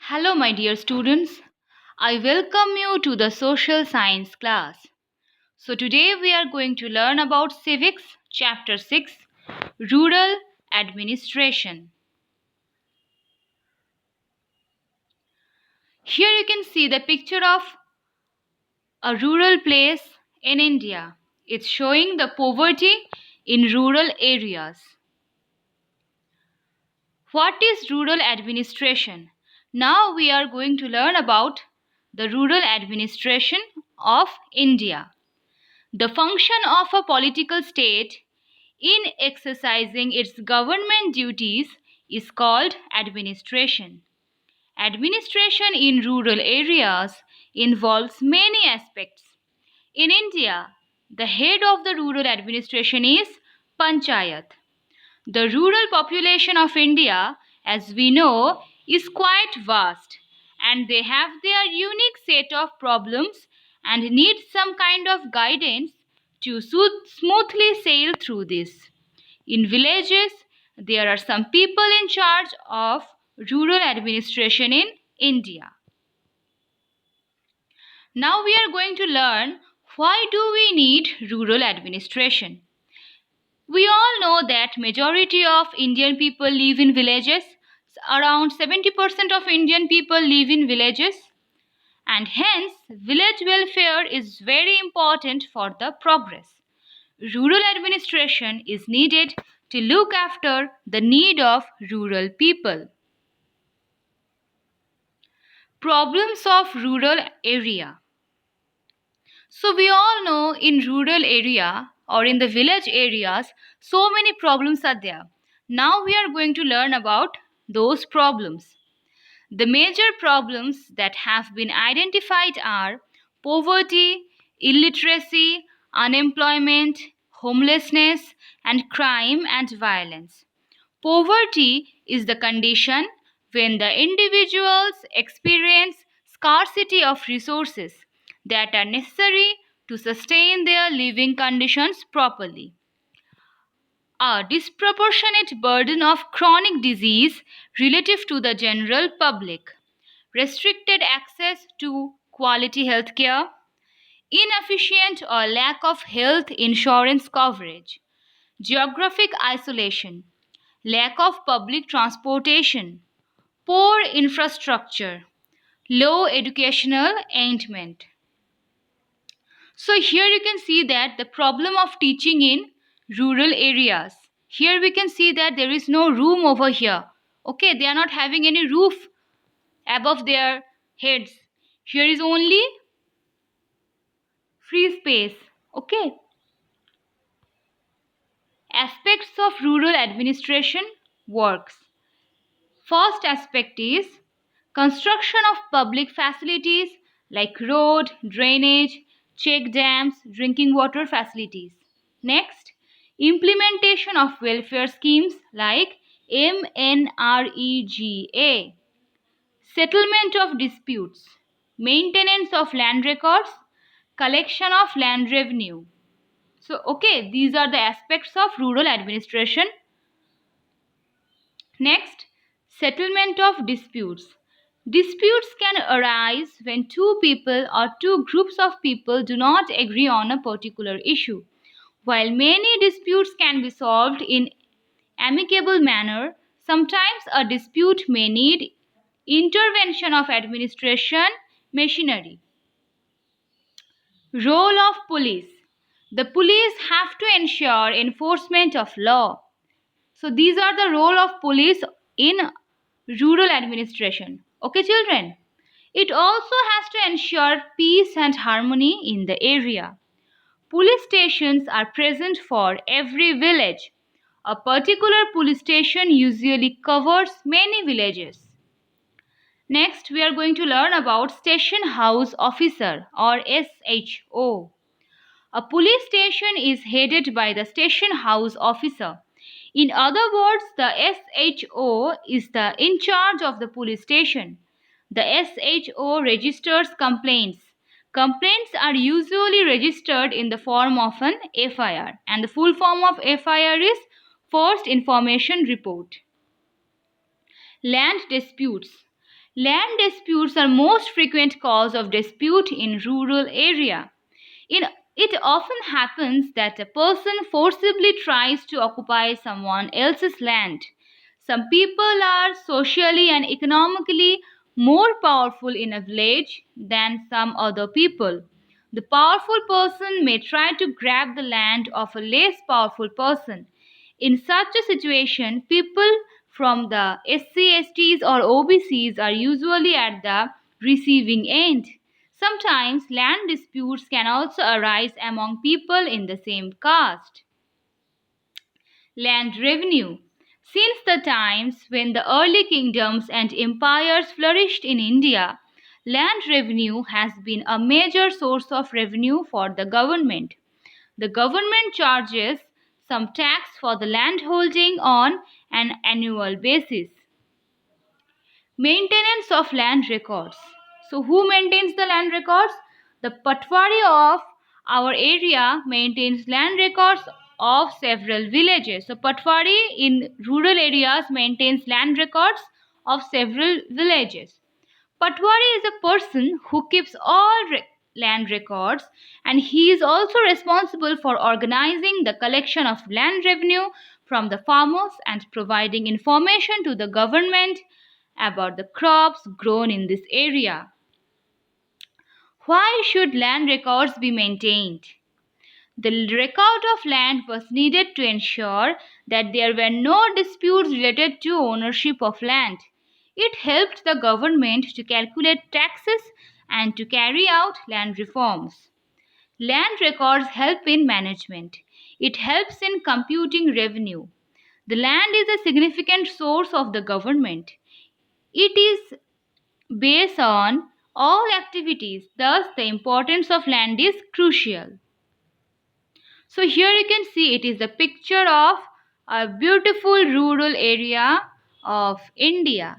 Hello, my dear students. I welcome you to the social science class. So, today we are going to learn about civics, chapter 6, rural administration. Here you can see the picture of a rural place in India. It's showing the poverty in rural areas. What is rural administration? Now we are going to learn about the rural administration of India. The function of a political state in exercising its government duties is called administration. Administration in rural areas involves many aspects. In India, the head of the rural administration is Panchayat. The rural population of India, as we know, is quite vast and they have their unique set of problems and need some kind of guidance to smoothly sail through this. In villages, there are some people in charge of rural administration in India. Now we are going to learn why do we need rural administration. We all know that majority of Indian people live in villages. Around 70% of Indian people live in villages and hence village welfare is very important for the progress. Rural administration is needed to look after the need of rural people. Problems of rural area. So we all know in rural area or in the village areas, so many problems are there. Now we are going to learn about those problems. The major problems that have been identified are poverty, illiteracy, unemployment, homelessness, and crime and violence. Poverty is the condition when the individuals experience scarcity of resources that are necessary to sustain their living conditions properly. A disproportionate burden of chronic disease relative to the general public, restricted access to quality health care, inefficient or lack of health insurance coverage, geographic isolation, lack of public transportation, poor infrastructure, low educational attainment. So here you can see that the problem of teaching in rural areas. Here we can see that there is no room over here. Okay, they are not having any roof above their heads. Here is only free space. Okay. Aspects of rural administration works. First aspect is construction of public facilities like road, drainage, check dams, drinking water facilities. Next, implementation of welfare schemes like MNREGA, settlement of disputes, maintenance of land records, collection of land revenue. So, okay, these are the aspects of rural administration. Next, settlement of disputes. Disputes can arise when two people or two groups of people do not agree on a particular issue. While many disputes can be solved in amicable manner, sometimes a dispute may need intervention of administration machinery. Role of police. The police have to ensure enforcement of law. So these are the role of police in rural administration. Okay, children. It also has to ensure peace and harmony in the area. Police stations are present for every village. A particular police station usually covers many villages. Next, we are going to learn about Station House Officer or SHO. A police station is headed by the Station House Officer. In other words, the SHO is in charge of the police station. The SHO registers complaints. Complaints are usually registered in the form of an FIR, and the full form of FIR is First Information Report. Land disputes. Land disputes are most frequent cause of dispute in rural area. In, it often happens that a person forcibly tries to occupy someone else's land. Some people are socially and economically more powerful in a village than some other people. The powerful person may try to grab the land of a less powerful person. In such a situation, people from the SC, STs, or OBCs are usually at the receiving end. Sometimes land disputes can also arise among people in the same caste. Land revenue. Since the times when the early kingdoms and empires flourished in India, land revenue has been a major source of revenue for the government. The government charges some tax for the land holding on an annual basis. Maintenance of land records. So, who maintains the land records? The Patwari of our area maintains land records of several villages. So, Patwari in rural areas maintains land records of several villages. Patwari is a person who keeps all land records, and he is also responsible for organizing the collection of land revenue from the farmers and providing information to the government about the crops grown in this area. Why should land records be maintained? The record of land was needed to ensure that there were no disputes related to ownership of land. It helped the government to calculate taxes and to carry out land reforms. Land records help in management. It helps in computing revenue. The land is a significant source of the government. It is based on all activities, thus, the importance of land is crucial. So here you can see it is a picture of a beautiful rural area of India.